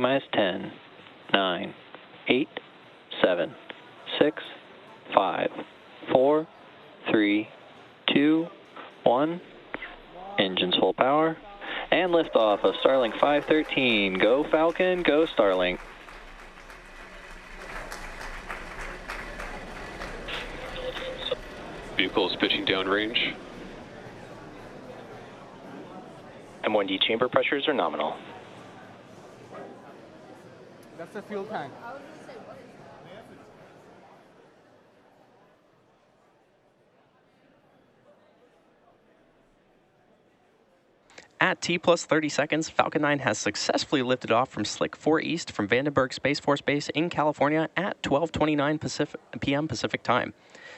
minus 10, 9, 8, 7, 6, 5, 4, 3, 2, 1. Engines full power. And liftoff of Starlink 513. Go Falcon, go Starlink. Vehicle is pitching downrange. M1D chamber pressures are nominal. That's the fuel tank. At T plus 30 seconds, Falcon 9 has successfully lifted off from Slick 4 East from Vandenberg Space Force Base in California at 12:29 p.m. Pacific Time.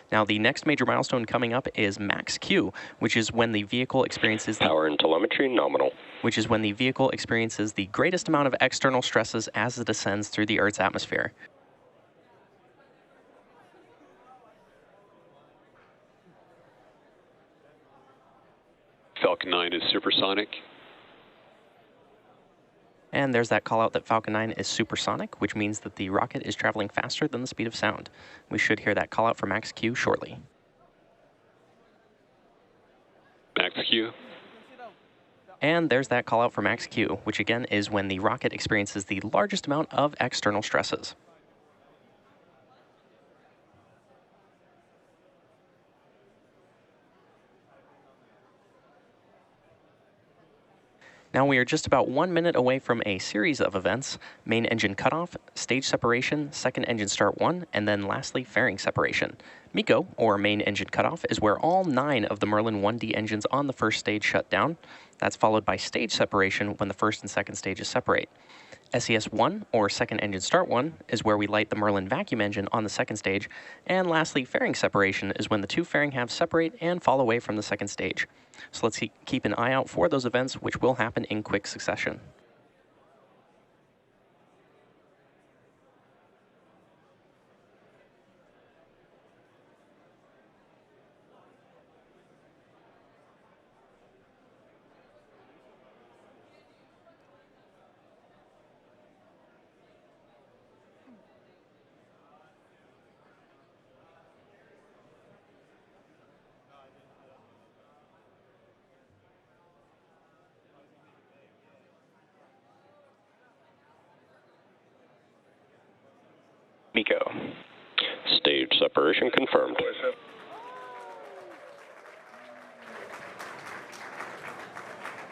Now, the next major milestone coming up is Max Q, which is when the vehicle experiences Power and telemetry nominal. Which is when the vehicle experiences the greatest amount of external stresses as it ascends through the Earth's atmosphere. Falcon 9 is supersonic. And there's that call out that Falcon 9 is supersonic, which means that the rocket is traveling faster than the speed of sound. We should hear that call out for Max Q shortly. Max Q. And there's that call out for Max Q, which again is when the rocket experiences the largest amount of external stresses. Now we are just about 1 minute away from a series of events: main engine cutoff, stage separation, second engine start 1, and then lastly fairing separation. MECO, or main engine cutoff, is where all 9 of the Merlin 1D engines on the first stage shut down. That's followed by stage separation when the first and second stages separate. SES-1, or second engine start 1, is where we light the Merlin vacuum engine on the second stage. And lastly, fairing separation is when the 2 fairing halves separate and fall away from the second stage. So let's keep an eye out for those events, which will happen in quick succession. MECO. Stage separation confirmed.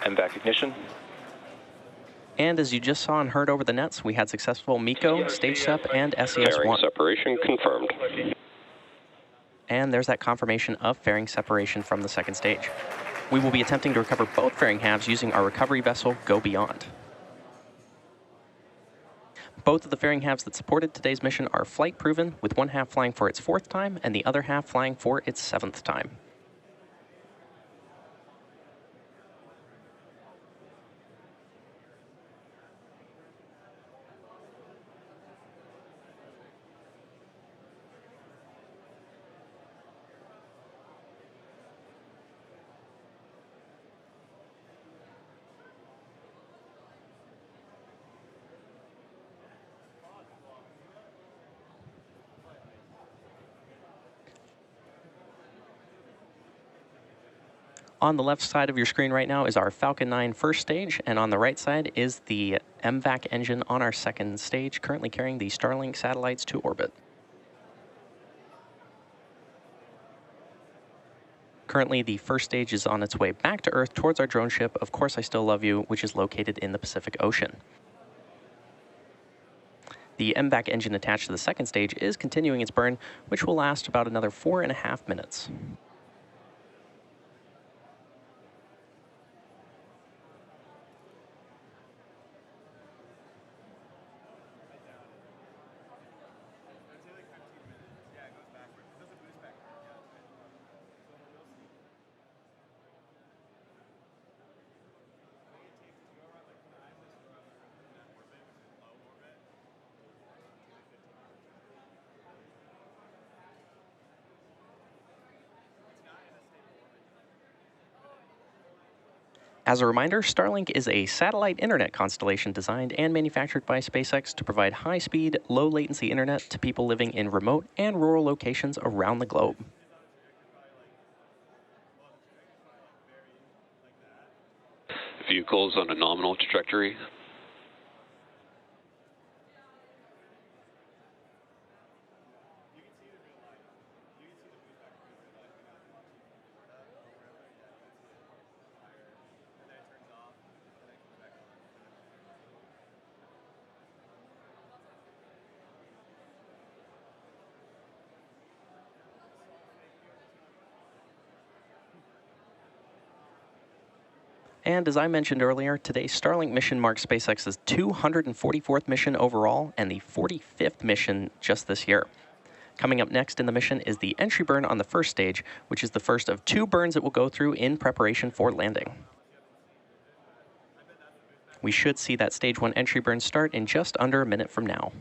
MVAC ignition. And as you just saw and heard over the nets, we had successful MECO, stage sep, and Fairing SES-1. separation confirmed. And there's that confirmation of fairing separation from the second stage. We will be attempting to recover both fairing halves using our recovery vessel, Go Beyond. Both of the fairing halves that supported today's mission are flight proven, with one half flying for its 4th time and the other half flying for its 7th time. On the left side of your screen right now is our Falcon 9 first stage, and on the right side is the MVAC engine on our second stage, currently carrying the Starlink satellites to orbit. Currently, the first stage is on its way back to Earth towards our drone ship, Of Course I Still Love You, which is located in the Pacific Ocean. The MVAC engine attached to the second stage is continuing its burn, which will last about another 4.5 minutes. As a reminder, Starlink is a satellite internet constellation designed and manufactured by SpaceX to provide high-speed, low-latency internet to people living in remote and rural locations around the globe. Vehicles on a nominal trajectory. And as I mentioned earlier, today's Starlink mission marks SpaceX's 244th mission overall and the 45th mission just this year. Coming up next in the mission is the entry burn on the first stage, which is the first of 2 burns it will go through in preparation for landing. We should see that stage 1 entry burn start in just under a minute from now.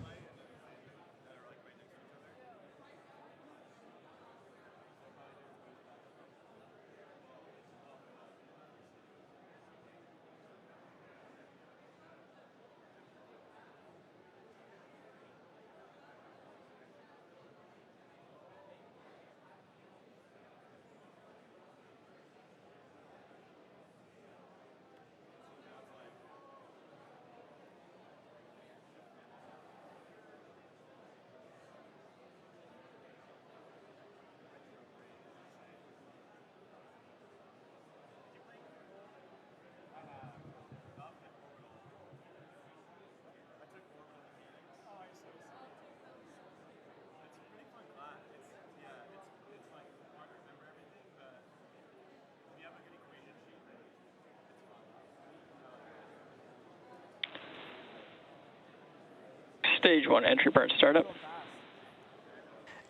Stage 1 entry burn startup.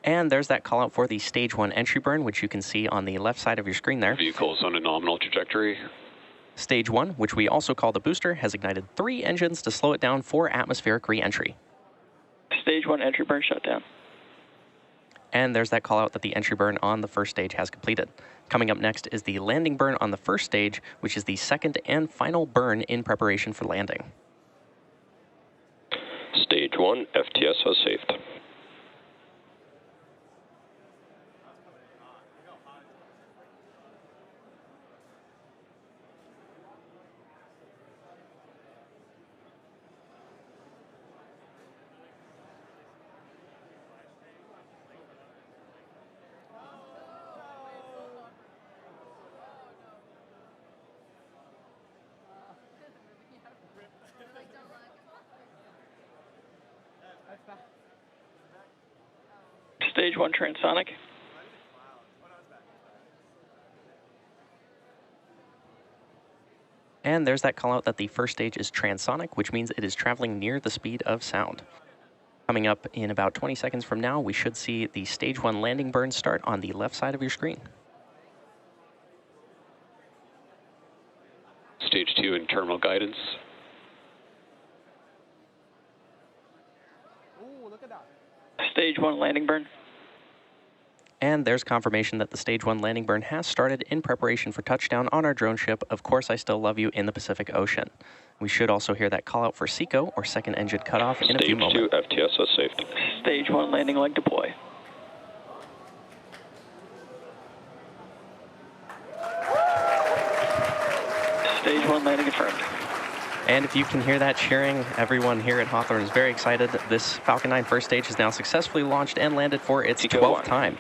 And there's that call out for the stage 1 entry burn, which you can see on the left side of your screen there. Vehicles on a nominal trajectory. Stage 1, which we also call the booster, has ignited 3 engines to slow it down for atmospheric re-entry. Stage 1 entry burn shut down. And there's that call out that the entry burn on the first stage has completed. Coming up next is the landing burn on the first stage, which is the second and final burn in preparation for landing. Stage 1, FTS has saved. Stage 1 transonic. And there's that call out that the first stage is transonic, which means it is traveling near the speed of sound. Coming up in about 20 seconds from now, we should see the stage 1 landing burn start on the left side of your screen. Stage 2 internal guidance. Ooh, look at that. Stage 1 landing burn. And there's confirmation that the stage 1 landing burn has started in preparation for touchdown on our drone ship, Of Course I Still Love You, in the Pacific Ocean. We should also hear that call out for SECO, or second engine cutoff, in a few moments. Stage 2 FTS has saved. Stage 1 landing leg deploy. Stage 1 landing confirmed. And if you can hear that cheering, everyone here at Hawthorne is very excited. This Falcon 9 first stage has now successfully launched and landed for its 12th time.